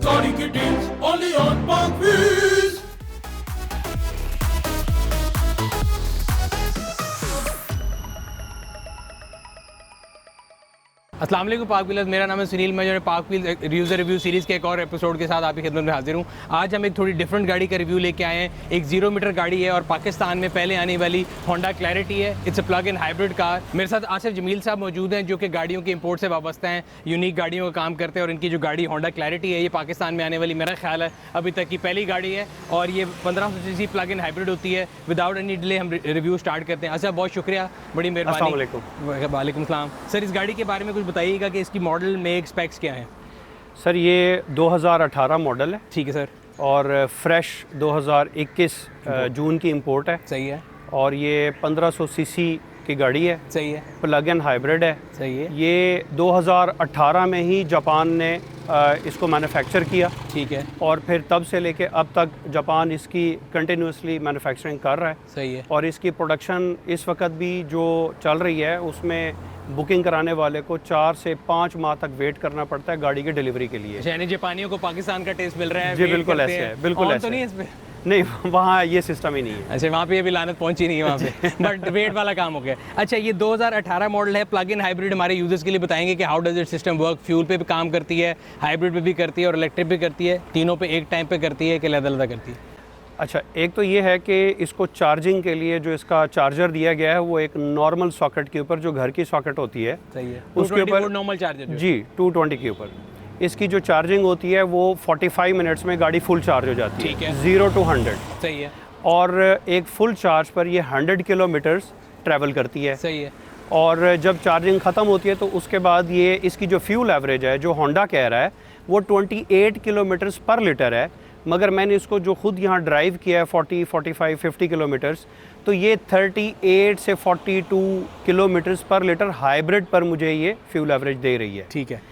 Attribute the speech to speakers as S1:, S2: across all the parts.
S1: Saudi ki deals only on Parkville.
S2: अस्सलाम वालेकुम पाक व्हीलर्स, मेरा नाम है सुनील। मैं जो है पाक व्हील यूज़र रिव्यू सीरीज़ के एक और एपिसोड के साथ आपकी खिदमत में हाजिर हूँ। आज हम एक थोड़ी डिफरेंट गाड़ी का रिव्यू लेके आए हैं। एक 0 मीटर गाड़ी है और पाकिस्तान में पहले आने वाली होंडा क्लैरिटी है। It's a plug in hybrid car. मेरे साथ आसिफ जमील साहब मौजूद हैं जो कि गाड़ियों के इंपोर्ट से वाबस्ता हैं, यूनिक गाड़ियों का काम करते हैं। और इनकी जो गाड़ी होंडा क्लैरिटी है ये पाकिस्तान में आने वाली मेरा ख्याल है अभी तक की पहली गाड़ी है और ये 1500 सीसी प्लग इन हाइब्रिड होती है। विदाउट एनी डिले हम रिव्यू स्टार्ट करते हैं। अच्छा, बहुत शुक्रिया, बड़ी मेहरबानी। वालेकुम सलाम। सर, इस गाड़ी के बारे में कुछ बताइएगा कि इसकी मॉडल मेक स्पेक्स क्या हैं?
S3: सर, ये 2018 मॉडल है।
S2: ठीक है सर।
S3: और फ्रेश 2021 जून की इंपोर्ट है।
S2: सही है।
S3: और ये 1500 सीसी की गाड़ी है।
S2: सही है।
S3: प्लग इन हाइब्रिड है।
S2: सही है।
S3: ये 2018 में ही जापान ने इसको मैन्युफैक्चर किया।
S2: ठीक है।
S3: और फिर तब से लेके अब तक जापान इसकी कंटिन्यूसली मैन्युफैक्चरिंग कर रहा है।
S2: सही है।
S3: और इसकी प्रोडक्शन इस वक्त भी जो चल रही है उसमें बुकिंग कराने वाले को 4 से 5 माह तक वेट करना पड़ता है गाड़ी की डिलीवरी के लिए।
S2: यानी जापानियों को पाकिस्तान का टेस्ट मिल रहा है?
S3: जी बिल्कुल ऐसे है, बिल्कुल ऐसे।
S2: तो नहीं है इसमें?
S3: नहीं, वहाँ ये सिस्टम ही नहीं है।
S2: अच्छा, वहाँ पे अभी लानत पहुंची नहीं है वहाँ पे बट वेट वाला काम हो गया। अच्छा, ये 2018 मॉडल है, प्लग इन हाइब्रिड। हमारे यूजर्स के लिए बताएंगे कि how does it system work. Fuel पे भी काम करती है, हाइब्रिड पे भी करती है और इलेक्ट्रिक भी करती है। तीनों पे एक टाइम पे करती है कि अलग-अलग करती है?
S3: अच्छा, एक तो ये है कि इसको चार्जिंग के लिए जो इसका चार्जर दिया गया है वो एक नॉर्मल सॉकेट के ऊपर, जो घर की सॉकेट होती है,
S2: सही है,
S3: उसके ऊपर
S2: नॉर्मल चार्जर।
S3: जी 220 के ऊपर इसकी जो चार्जिंग होती है वो 45 मिनट्स में गाड़ी फुल चार्ज हो जाती है।
S2: ठीक है।
S3: 0 to 100।
S2: सही है।
S3: और एक फुल चार्ज पर ये 100 किलोमीटर्स ट्रैवल करती है।
S2: सही है।
S3: और जब चार्जिंग ख़त्म होती है तो उसके बाद ये इसकी जो फ्यूल एवरेज है जो होंडा कह रहा है वो 28 किलोमीटर्स पर लीटर है। मगर मैंने इसको जो खुद यहाँ ड्राइव किया है 40, 45, 50 किलोमीटर्स, तो ये 38 से 42 किलोमीटर्स पर लीटर हाइब्रिड पर मुझे ये फ्यूल एवरेज दे रही है।
S2: ठीक है।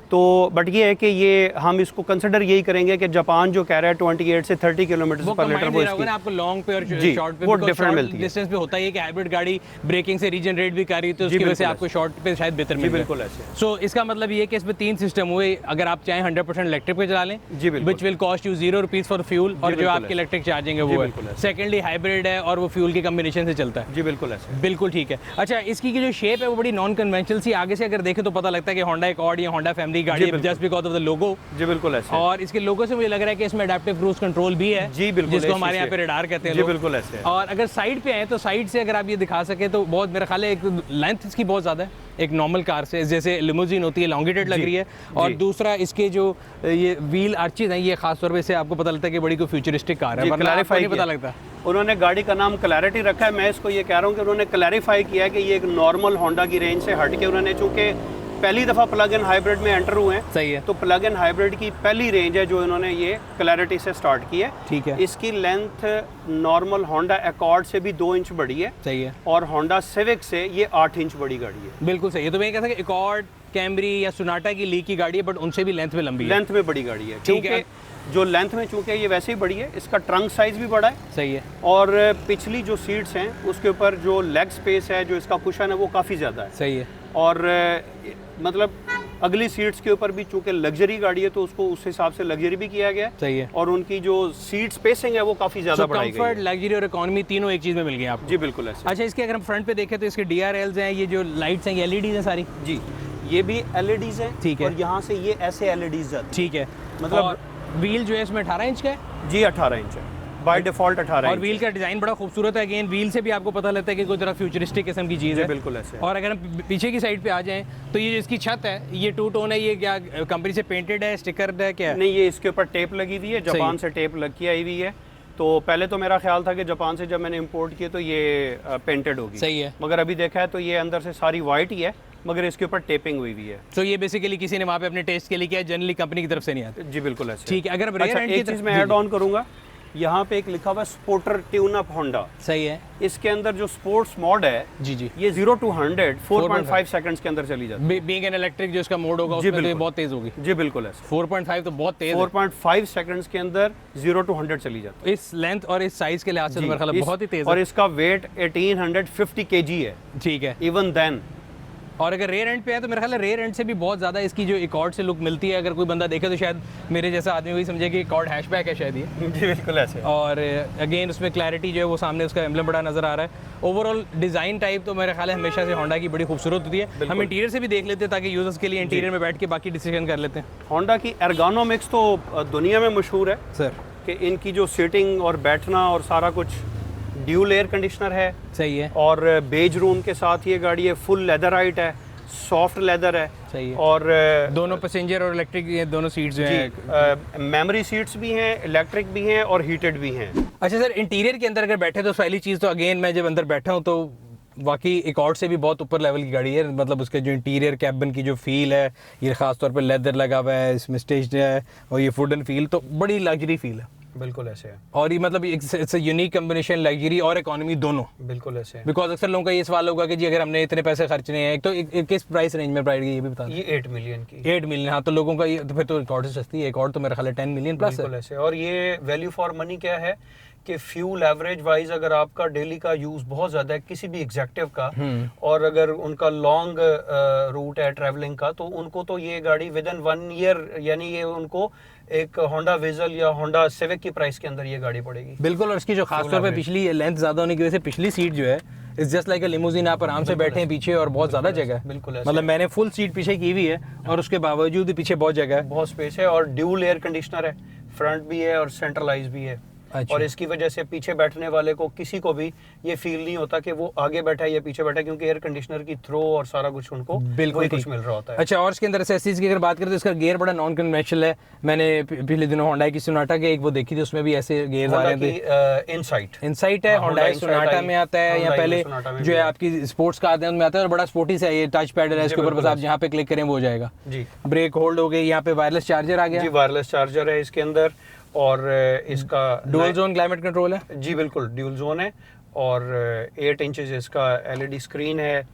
S3: तो बट ये है कि ये हम इसको कंसिडर यही करेंगे कि जापान जो कह रहा है 28 से 30 किलोमीटर पर लीटर वो इसकी
S2: आपको लॉन्ग पे और शॉर्ट पे
S3: वो डिफरेंट मिलती है।
S2: डिस्टेंस पे होता है कि हाइब्रिड गाड़ी ब्रेकिंग से रीजनरेट भी कर रही है तो उसकी वजह से आपको शॉर्ट पे शायद बेहतर मिले।
S3: बिल्कुल ऐसे।
S2: सो इसका मतलब ये है कि इसमें 3 सिस्टम हुए। अगर आप चाहें 100% इलेक्ट्रिक पे चला लें,
S3: जी बिल्कुल,
S2: which will cost you 0 rupees for fuel, और जो आपकी इलेक्ट्रिक चार्जिंग है वो है। सेकेंडली हाइब्रिड है और वो फ्यूल के कॉम्बिनेशन से चलता है।
S3: जी बिल्कुल ऐसे।
S2: बिल्कुल ठीक है। अच्छा, इसकी जो शेप है वो बड़ी नॉन कन्वेंशनल सी, आगे से अगर देखें तो पता लगता है कि होंडा एकॉर्ड या होंडा फैमिली गाड़ी है just because of the logo.
S3: जी बिल्कुल ऐसे।
S2: और इसके लोगो से मुझे लग रहा है कि इसमें अडैप्टिव क्रूज कंट्रोल भी है।
S3: जी बिल्कुल,
S2: जिसको हमारे यहाँ पे रडार कहते हैं।
S3: जी बिल्कुल ऐसे।
S2: और अगर साइड पे आए तो साइड से अगर आप ये दिखा सके तो बहुत, मेरा ख्याल है एक लेंथ इसकी बहुत ज़्यादा है एक नॉर्मल कार से, जैसे लिमोजिन होती है लॉन्गिटेड लग रही है। और दूसरा इसके जो ये व्हील आर्चेज हैं ये खास तौर पे से आपको पता लगता है कि बड़ी कोई फ्यूचरिस्टिक कार है, वरना आपको नहीं पता लगता।
S3: उन्होंने गाड़ी का नाम क्लैरिटी रखा है। मैं इसको ये कह रहा हूँ कि उन्होंने क्लैरिफाई किया कि ये एक नॉर्मल होंडा की रेंज से हट के उन्होंने, चूँकि पहली दफ़ा प्लग इन हाइब्रिड में एंटर हुए हैं,
S2: सही है,
S3: तो प्लग इन हाइब्रिड की पहली रेंज है जो इन्होंने ये क्लैरिटी से स्टार्ट की है।
S2: ठीक है।
S3: इसकी लेंथ नॉर्मल होंडा एकॉर्ड से भी 2 इंच बड़ी है।
S2: सही है।
S3: और होंडा सिविक से ये 8 इंच बड़ी गाड़ी है।
S2: बिल्कुल सही है। तो मैं कह सकता हूँ एकॉर्ड, कैमरी या सोनाटा की ली की गाड़ी है बट उनसे भी लेंथ में लंबी है,
S3: लेंथ में बड़ी गाड़ी है।
S2: ठीक है।
S3: जो लेंथ में चूँकि ये वैसे ही बड़ी है, इसका ट्रंक साइज़ भी बड़ा है।
S2: सही है।
S3: और पिछली जो सीट्स हैं उसके ऊपर जो लेग स्पेस है, जो इसका कुशन है वो काफ़ी ज़्यादा है।
S2: सही है।
S3: और मतलब अगली सीट्स के ऊपर भी चूँकि लग्जरी गाड़ी है तो उसको उस हिसाब से लग्जरी भी किया गया।
S2: सही है।
S3: और उनकी जो सीट स्पेसिंग है वो काफ़ी ज़्यादा बढ़ाई गई है।
S2: कंफर्ट, लग्जरी और इकोनॉमी तीनों एक चीज़ में मिल गई आपको।
S3: जी बिल्कुल ऐसे।
S2: अच्छा, इसके अगर हम फ्रंट पे देखें तो इसके DRLs हैं, ये जो लाइट्स हैं ये LEDs हैं सारी।
S3: जी, ये भी LEDs हैं।
S2: ठीक है।
S3: और यहाँ से ये ऐसे LEDs जाती हैं।
S2: ठीक है।
S3: मतलब
S2: व्हील जो है इसमें 18 इंच का है।
S3: जी 18 इंच है बाय डिफॉल्ट 18
S2: और व्हील का डिज़ाइन बड़ा खूबसूरत है। अगेन व्हील से भी आपको पता लगता है कि कोई तरह फ्यूचरिस्टिक किस्म की चीज़ है।
S3: बिल्कुल ऐसे।
S2: और अगर हम पीछे की साइड पे आ जाएं तो ये जो इसकी छत है ये 2 टोन है, ये क्या कंपनी से पेंटेड है, स्टिकर है, क्या है?
S3: नहीं, ये इसके ऊपर टेप लगी हुई है, जापान से टेप लग के आई हुई है। तो पहले तो मेरा ख्याल था कि जापान से जब मैंने इंपोर्ट किए तो ये पेंटेड होगी।
S2: सही है।
S3: मगर अभी देखा है तो ये अंदर से सारी वाइट ही है, मगर इसके ऊपर टेपिंग हुई हुई है।
S2: तो ये बेसिकली किसी ने वहाँ पे अपने टेस्ट के लिए किया है, जनरली कंपनी की तरफ से नहीं आता।
S3: जी बिल्कुल ऐसे।
S2: ठीक है। अगर अब रेयर एंड की
S3: एक चीज़ मैं ऐड ऑन करूँगा, यहाँ पे एक लिखा हुआ है स्पोर्टर ट्यून अप होंडा।
S2: सही है।
S3: इसके अंदर जो स्पोर्ट्स मोड है,
S2: जी जी,
S3: ये 0 to 100 4.5 सेकंड्स के अंदर चली जाती है।
S2: बीइंग एन इलेक्ट्रिक जो इसका मोड होगा उसमें तो ये बहुत तेज होगी।
S3: जी बिल्कुल ऐसे।
S2: 4.5 तो बहुत तेज है।
S3: 4.5 सेकंड्स के अंदर 0 to 100 चली जाती है।
S2: इस लेंथ और इस साइज के लिहाज से तो मेरा ख्याल है बहुत ही तेज
S3: और
S2: है।
S3: इसका वेट 1850 kg है।
S2: ठीक है।
S3: इवन देन
S2: और अगर रेयर एंड पे है तो मेरा ख्याल है रेयर एंड से भी बहुत ज़्यादा इसकी जो एकॉर्ड से लुक मिलती है। अगर कोई बंदा देखे तो शायद मेरे जैसा आदमी वही समझे कि एकॉर्ड हैशबैक है शायद ये।
S3: जी बिल्कुल ऐसे।
S2: और अगेन उसमें क्लैरिटी जो है वो सामने उसका एम्बलम बड़ा नज़र आ रहा है। ओवरऑल डिज़ाइन टाइप तो मेरे ख्याल है हमेशा से होंडा की बड़ी खूबसूरत होती है। हम इंटीरियर से भी देख लेते हैं ताकि यूजर्स के लिए इंटीरियर में बैठ के बाकी डिसीजन कर लेते हैं।
S3: होंडा की एर्गोनॉमिक्स तो दुनिया में मशहूर है
S2: सर
S3: कि इनकी जो सीटिंग और बैठना और सारा कुछ, ड्यूल एयर कंडीशनर है,
S2: सही है,
S3: और बेज रूम के साथ ये गाड़ी है, फुल लेदराइट है, सॉफ्ट लेदर है,
S2: सही है।
S3: और
S2: दोनों पैसेंजर और इलेक्ट्रिक ये दोनों सीट्स जो हैं,
S3: मेमोरी सीट्स भी हैं, इलेक्ट्रिक भी हैं और हीटेड भी हैं।
S2: अच्छा सर, इंटीरियर के अंदर अगर बैठे तो पहली चीज़ तो अगेन मैं जब अंदर बैठा हूँ तो वाकई एकॉर्ड से भी बहुत ऊपर लेवल की गाड़ी है। मतलब उसके जो इंटीरियर कैबिन की जो फील है, ये खास तौर पे लेदर लगा हुआ है, इसमें स्टेज है और ये वुडन फील, तो बड़ी लग्जरी फील है।
S3: बिल्कुल ऐसे है।
S2: और ये मतलब it's a unique combination, luxury और इकोनॉमी दोनों।
S3: बिल्कुल ऐसे है।
S2: बिकॉज अक्सर लोगों का ये सवाल होगा कि जी अगर हमने इतने पैसे खर्चने हैं, एक तो किस प्राइस रेंज में प्राइस ये भी बता दें।
S3: ये 8 मिलियन की।
S2: 8 मिलियन, हाँ, तो लोगों का ये तो फिर तो रिकॉर्ड से सस्ती है। एक और तो मेरा ख्याल है 10 मिलियन प्लस है।
S3: बिल्कुल ऐसे। और ये वैल्यू फॉर मनी क्या है कि फ्यूल एवरेज वाइज अगर आपका डेली का यूज बहुत ज्यादा है किसी भी एग्जेक्टिव का, और अगर उनका लॉन्ग रूट है ट्रैवलिंग का, तो उनको तो ये गाड़ी विद इन 1 ईयर, यानी ये उनको एक होंडा विजल या होंडा सिविक की प्राइस के अंदर ये गाड़ी पड़ेगी।
S2: बिल्कुल। और इसकी जो खास तौर पे पिछली लेंथ ज्यादा होने की वजह से पिछली सीट जो है it's just like a limousine, आप आराम से बैठे हैं पीछे और बहुत ज्यादा जगह है।
S3: बिल्कुल।
S2: मतलब मैंने फुल सीट पीछे की हुई है और उसके बावजूद भी पीछे बहुत जगह है,
S3: बहुत स्पेस है, और ड्यूल एयर कंडीशनर है, फ्रंट भी है और सेंट्रलाइज भी है।
S2: अच्छा।
S3: और इसकी वजह से पीछे बैठने वाले को किसी को भी ये फील नहीं होता कि वो आगे बैठा है या पीछे बैठा है, क्योंकि एयर कंडीशनर की थ्रो और सारा कुछ उनको
S2: बिल्कुल
S3: कुछ मिल रहा होता है।
S2: अच्छा, और इसके अंदर एसेसरीज की अगर बात करें तो इसका गियर बड़ा नॉन कन्वेंशनल है। मैंने पिछले दिनों होंडा की सोनाटा के एक वो देखी थी, उसमें भी ऐसे गियर्स आ रहे थे।
S3: इनसाइट
S2: है, होंडा सोनाटा में आता है, या पहले जो है आपकी स्पोर्ट्स कार में आता है, और बड़ा स्पोर्टी सा ये टच पैडल है, इसके ऊपर बस आप जहाँ पे क्लिक करें वो हो जाएगा जी। ब्रेक होल्ड हो गई, यहाँ पे वायरलेस चार्जर आ गया
S3: जी, वायरलेस चार्जर है इसके अंदर, और इसका
S2: डुअल जोन क्लाइमेट कंट्रोल है।
S3: जी बिल्कुल, ड्यूल जोन है, और 8 इंचेस इसका एलईडी स्क्रीन है,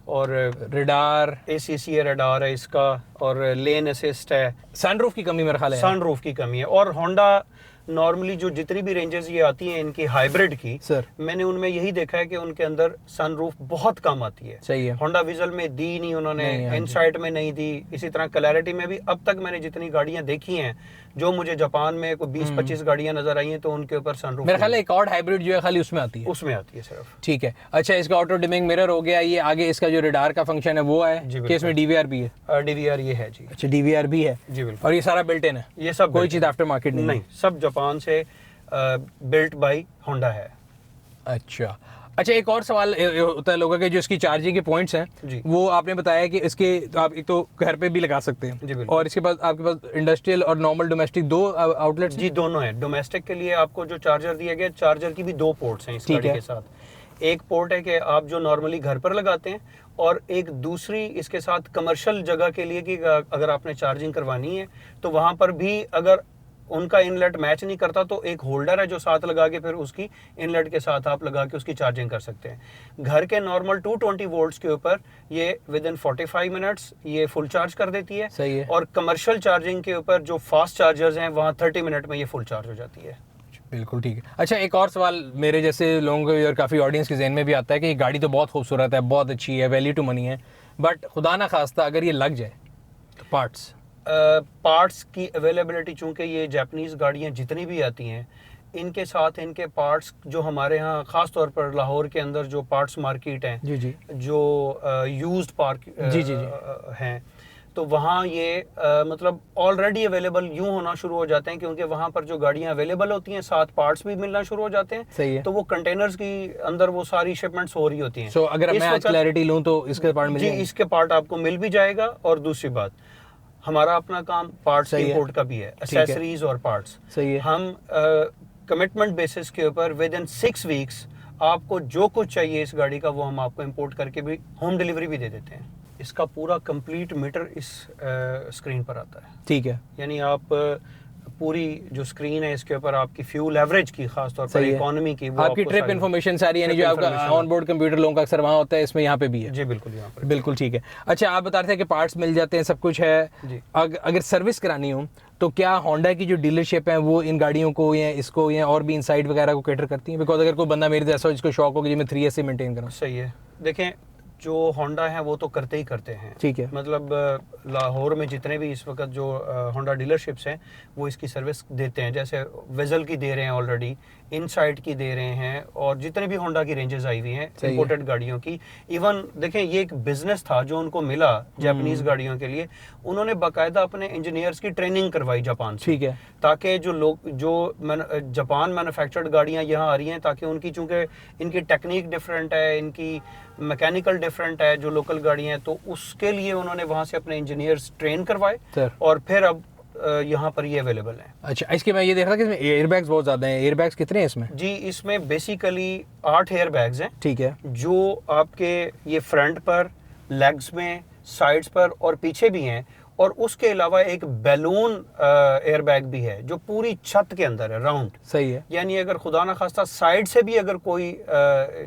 S3: और
S2: रडार
S3: ACC रडार है इसका, और लेन असिस्ट है।
S2: सनरूफ की कमी मेरे ख्याल है,
S3: सनरूफ की कमी है। और होंडा नॉर्मली जो जितनी भी रेंजेस ये आती हैं इनकी हाइब्रिड की,
S2: सर
S3: मैंने उनमें यही देखा है कि उनके अंदर सनरूफ बहुत कम आती है।
S2: सही है।
S3: होंडा विजल में दी नहीं उन्होंने, इनसाइट में नहीं दी, इसी तरह क्लैरिटी में भी अब तक मैंने जितनी गाड़ियां देखी हैं, जो मुझे जापान में कोई 20-25 गाड़ियां नजर आई हैं, तो उनके ऊपर सनरूफ
S2: मेरा ख्याल है एक और हाइब्रिड जो है खाली उसमें आती है।
S3: उसमें आती है सिर्फ।
S2: ठीक है। अच्छा, इसका ऑटो डिमिंग मिरर हो गया, ये आगे इसका जो रडार का फंक्शन है वो है कि इसमें DVR भी है।
S3: DVR ये है जी।
S2: अच्छा, DVR भी है
S3: जी बिल्कुल।
S2: और ये सारा बिल्ट इन है,
S3: ये सब
S2: कोई चीज आफ्टर मार्केट
S3: नहीं, सब जापान से बिल्ट बाय होंडा है।
S2: अच्छा। अच्छा, एक और सवाल होता है लोगों के, जो इसकी चार्जिंग के पॉइंट्स हैं वो आपने बताया कि इसके आप एक तो घर पे भी लगा सकते हैं, और इसके पास आपके पास इंडस्ट्रियल और नॉर्मल डोमेस्टिक दो आउटलेट्स
S3: जी, दोनों है। डोमेस्टिक के लिए आपको जो चार्जर दिया गया, चार्जर की भी 2 पोर्ट्स हैं इस गाड़ी के साथ। एक पोर्ट है कि आप जो नॉर्मली घर पर लगाते हैं, और एक दूसरी इसके साथ कमर्शियल जगह के लिए कि अगर आपने चार्जिंग करवानी है तो वहां पर भी अगर उनका इनलेट मैच नहीं करता तो एक होल्डर है जो साथ लगा के फिर उसकी इनलेट के साथ आप लगा के उसकी चार्जिंग कर सकते हैं। घर के नॉर्मल 220 वोल्ट्स के ऊपर ये विद इन 45 मिनट्स ये फुल चार्ज कर देती है।
S2: सही है।
S3: और कमर्शियल चार्जिंग के ऊपर जो फास्ट चार्जर्स हैं वहाँ 30 मिनट में ये फुल चार्ज हो जाती है।
S2: बिल्कुल ठीक है। अच्छा, एक और सवाल मेरे जैसे लोगों को और काफ़ी ऑडियंस के जहन में भी आता है कि ये गाड़ी तो बहुत खूबसूरत है, बहुत अच्छी है, वैल्यू टू मनी है, बट खुदा ना खास्ता अगर ये लग जाए तो
S3: पार्ट्स की अवेलेबिलिटी, चूंकि ये जापानीज गाड़ियाँ जितनी भी आती हैं इनके साथ इनके पार्ट्स जो हमारे यहाँ ख़ास तौर पर लाहौर के अंदर जो पार्ट्स मार्केट हैं
S2: जी जी,
S3: जो यूज्ड पार्क
S2: जी जी
S3: हैं, तो वहाँ ये मतलब ऑलरेडी अवेलेबल यूँ होना शुरू हो जाते हैं, क्योंकि वहाँ पर जो गाड़ियाँ अवेलेबल होती हैं साथ पार्ट्स भी मिलना शुरू हो जाते हैं।
S2: सही है।
S3: तो वो कंटेनर्स की अंदर वो सारी शिपमेंट्स हो रही होती हैं।
S2: अगर मैं आज क्लैरिटी लूँ तो इसके पार्ट मिल जाएंगे?
S3: इसके पार्ट आपको मिल भी जाएगा। और दूसरी बात, हमारा अपना काम पार्ट्स इंपोर्ट का भी है, एक्सेसरीज और पार्ट्स।
S2: सही है।
S3: हम कमिटमेंट बेसिस के ऊपर विद इन 6 वीक्स आपको जो कुछ चाहिए इस गाड़ी का वो हम आपको इंपोर्ट करके भी होम डिलीवरी भी दे देते हैं। इसका पूरा कंप्लीट मीटर इस स्क्रीन पर आता है।
S2: ठीक है।
S3: यानी आप पूरी जो स्क्रीन है इसके ऊपर आपकी फ्यूल एवरेज की, खास तौर पर इकोनॉमी की, वो
S2: आपकी ट्रिप इन्फॉर्मेशन सारी, यानी जो आपका ऑन बोर्ड कंप्यूटर लोगों का अक्सर वहाँ होता है, इसमें यहाँ पे भी है।
S3: जी बिल्कुल, यहाँ पर
S2: बिल्कुल ठीक है। अच्छा, आप बता रहे थे कि पार्ट्स मिल जाते हैं, सब कुछ है जी। अगर सर्विस करानी हो तो क्या होंडा की जो डीलरशिप है वो इन गाड़ियों को या इसको या और भी इनसाइड वगैरह को कैटर करती है? बिकॉज अगर कोई बंदा मेरे जैसा जिसको शौक हो कि मैं 3S से मेंटेन करूँ।
S3: सही है। देखें, जो होंडा है वो तो करते ही करते हैं।
S2: ठीक है।
S3: मतलब लाहौर में जितने भी इस वक्त जो होंडा डीलरशिप्स हैं वो इसकी सर्विस देते हैं, जैसे वेजल की दे रहे हैं ऑलरेडी, इनसाइड की दे रहे हैं, और जितने भी होंडा की रेंजेस आई हुई हैं इंपोर्टेड गाड़ियों की। इवन देखें ये एक बिजनेस था जो उनको मिला जापानीज गाड़ियों के लिए, उन्होंने बाकायदा अपने इंजीनियर्स की ट्रेनिंग करवाई जापान से।
S2: ठीक है।
S3: ताकि जो लोग जो जापान मैन्युफैक्चर्ड गाड़ियां यहाँ आ रही हैं, ताकि उनकी चूंकि इनकी टेक्निक डिफरेंट है, इनकी मैकेनिकल डिफरेंट है जो लोकल गाड़ियां हैं, तो उसके लिए उन्होंने वहां से अपने इंजीनियर्स ट्रेन करवाए और फिर अब यहाँ पर ये अवेलेबल है।
S2: अच्छा, इसके मैं ये देख रहा था कि इसमें एयरबैग्स बहुत ज़्यादा हैं। एयरबैग्स कितने हैं इसमें?
S3: जी, इसमें बेसिकली 8 एयरबैग्स हैं।
S2: ठीक है।
S3: जो आपके ये फ्रंट पर, लेग्स में, साइड्स पर और पीछे भी हैं, और उसके अलावा एक बैलून एयरबैग भी है जो पूरी छत के अंदर है, राउंड।
S2: सही है।
S3: यानी अगर खुदा ना खास्ता साइड से भी अगर कोई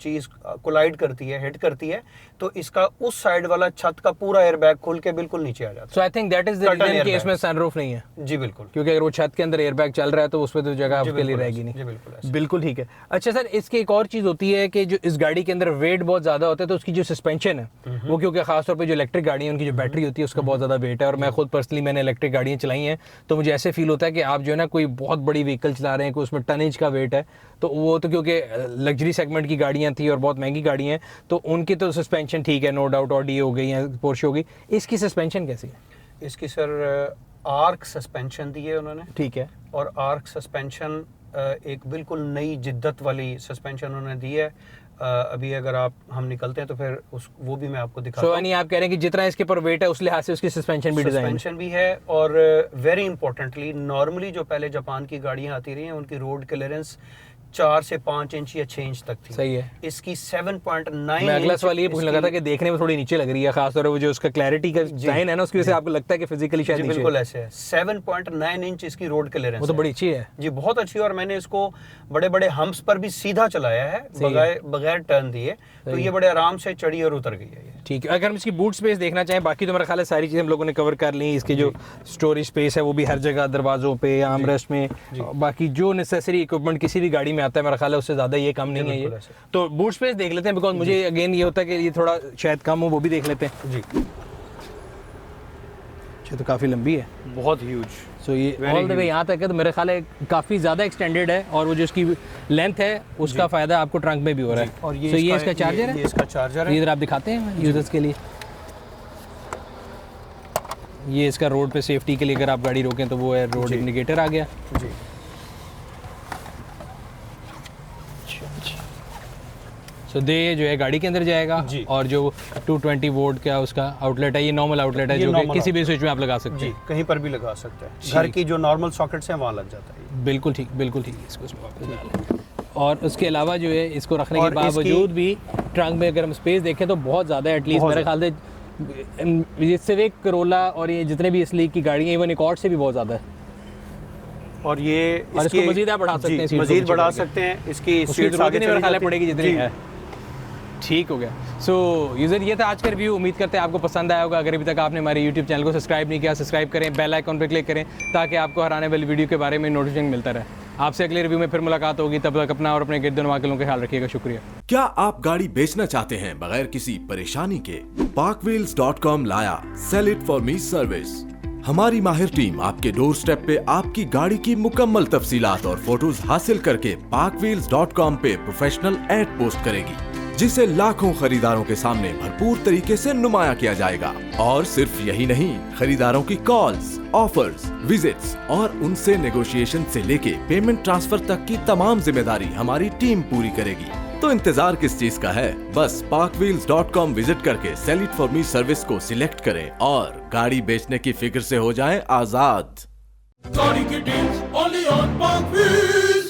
S3: चीज कोलाइड करती है, हिट करती है, तो इसका उस साइड वाला छत का पूरा एयरबैग खुल के बिल्कुल नीचे आ जाता है।
S2: So I think that is the reason कि इसमें सनरूफ नहीं है।
S3: जी बिल्कुल,
S2: क्योंकि अगर वो छत के अंदर एयरबैग चल रहा है तो उसमें तो जगह आपके लिए रहेगी नहीं।
S3: जी बिल्कुल,
S2: बिल्कुल ठीक है। अच्छा सर, इसकी एक और चीज होती है कि जो इस गाड़ी के अंदर वेट बहुत ज्यादा होता है, तो उसकी जो सस्पेंशन है वो, क्योंकि खासतौर पर जो इलेक्ट्रिक गाड़ी है उनकी जो बैटरी होती है उसका बहुत ज्यादा वेट है, और मैं खुद पर्सनली मैंने इलेक्ट्रिक गाड़ियां चलाई हैं, तो मुझे ऐसे फील होता है कि आप जो है ना कोई बहुत बड़ी व्हीकल चला रहे हैं, कोई उसमें टनेज का वेट है, तो वो तो क्योंकि लग्जरी सेगमेंट की गाड़ियां थी और बहुत महंगी गाड़ियां हैं, तो उनकी तो सस्पेंशन ठीक है, नो डाउट, ऑडी हो गई या पोर्शे हो गई। इसकी सस्पेंशन कैसी है?
S3: इसकी सर आर्क सस्पेंशन दी है उन्होंने।
S2: ठीक है।
S3: और आर्क सस्पेंशन एक बिल्कुल नई जिद्दत वाली सस्पेंशन उन्होंने दी है। अभी अगर हम निकलते हैं तो फिर वो भी मैं आपको दिखाता हूं।
S2: यानी आप कह रहे हैं कि जितना इसके पर वेट है उस लिहाज से उसकी सस्पेंशन भी
S3: है। और वेरी इंपॉर्टेंटली, नॉर्मली जो पहले जापान की गाड़ियां आती रही हैं उनकी रोड क्लियरेंस 4 से 5 इंच या 6 इंच तक थी।
S2: सही है।
S3: इसकी 7.9।
S2: मैं अगला सवाल ये पूछने लगा था कि देखने में थोड़ी नीचे लग रही है, खासतौर पर जो उसका क्लैरिटी का डिजाइन है ना, उसकी वजह से आपको लगता है कि फिजिकली शायद नीचे।
S3: बिल्कुल ऐसे है। 7.9 इंच इसकी रोड क्लियरेंस,
S2: वो तो बड़ी अच्छी है
S3: जी, बहुत अच्छी है। और मैंने इसको बड़े बड़े हम्प्स पर भी सीधा चलाया है बगैर टर्न दिए, तो ये बड़े आराम से चढ़ी और उतर गई है।
S2: ठीक है। अगर हम इसकी बूट स्पेस देखना चाहें, बाकी तो मेरा ख्याल है सारी चीज़ें हम लोगों ने कवर कर ली। इसकी जो स्टोरेज स्पेस है वो भी हर जगह, दरवाजों पे, आर्मरेस्ट में, बाकी जो नेसेसरी इक्विपमेंट किसी भी गाड़ी में आता है, मेरा ख्याल है उससे ज़्यादा ये कम नहीं है ये। तो बूट स्पेस देख लेते हैं, बिकॉज मुझे अगेन ये होता है कि ये थोड़ा शायद कम हो, वो भी देख लेते हैं।
S3: जी,
S2: अच्छा, तो काफ़ी लंबी है,
S3: बहुत ह्यूज।
S2: सो ये ऑल द वे यहाँ तक है, तो मेरे ख्याल है काफ़ी ज़्यादा एक्सटेंडेड है, और वो जो इसकी लेंथ है उसका फ़ायदा आपको ट्रंक में भी हो रहा है।
S3: और
S2: ये इसका चार्जर है,
S3: ये इसका चार्जर है।
S2: इधर आप दिखाते हैं यूजर्स के लिए। ये इसका रोड पे सेफ्टी के लिए अगर आप गाड़ी रोकें तो वो है, रोड इंडिकेटर आ गया
S3: जी।
S2: सो दे जो है गाड़ी के अंदर जाएगा, और जो 220 वोल्ट का उसका आउटलेट है, ये नॉर्मल आउटलेट है, जो कि किसी भी स्विच में आप लगा सकते हैं,
S3: कहीं पर भी लगा सकते हैं। घर की जो नॉर्मल सॉकेट्स हैं वहाँ लग जाता है।
S2: बिल्कुल ठीक, बिल्कुल ठीक। इसको इसमें वापस डालें, और उसके अलावा जो है इसको रखने के बावजूद भी ट्रंक में अगर हम स्पेस देखें तो बहुत ज़्यादा है। एटलीस्ट मेरे ख्याल से सिविक, करोला और ये जितने भी इस लीग की गाड़ियाँ, इवन एकॉर्ड से भी बहुत ज़्यादा है।
S3: और ये
S2: इसको मजीद आप बढ़ा सकते हैं,
S3: मजीद बढ़ा सकते हैं। इसकी सीट्स आगे
S2: मेरे ख्याल पड़ेगी जितनी है। ठीक हो गया। सो यूज़र, ये था आज का रिव्यू। उम्मीद करते हैं आपको पसंद आया होगा। अगर अभी तक आपने हमारे यूट्यूब चैनल को सब्सक्राइब नहीं किया, सब्सक्राइब करें, बेल आइकॉन पर क्लिक करें, ताकि आपको हर आने वाली वीडियो के बारे में नोटिफिकेशन मिलता रहे। आपसे अगले रिव्यू में फिर मुलाकात होगी, तब तक अपना और अपने गिरदन वाकिलों का ख्याल रखिएगा। शुक्रिया।
S4: क्या आप गाड़ी बेचना चाहते हैं बगैर किसी परेशानी के? parkwheels.com लाया sell it for me service. हमारी माहिर टीम आपके डोर स्टेप पे आपकी गाड़ी की मुकम्मल तफसीलात और फोटोज हासिल करके parkwheels.com पे प्रोफेशनल एड पोस्ट करेगी, जिसे लाखों खरीदारों के सामने भरपूर तरीके से नुमाया किया जाएगा। और सिर्फ यही नहीं, खरीदारों की कॉल्स, ऑफर्स, विजिट्स और उनसे नेगोशिएशन से लेके पेमेंट ट्रांसफर तक की तमाम जिम्मेदारी हमारी टीम पूरी करेगी। तो इंतजार किस चीज का है? बस parkwheels.com विजिट करके sell it for me service को सिलेक्ट करें और गाड़ी बेचने की फिक्र से हो जाएं आजाद।
S1: गाड़ी की deals only on Park Wheels।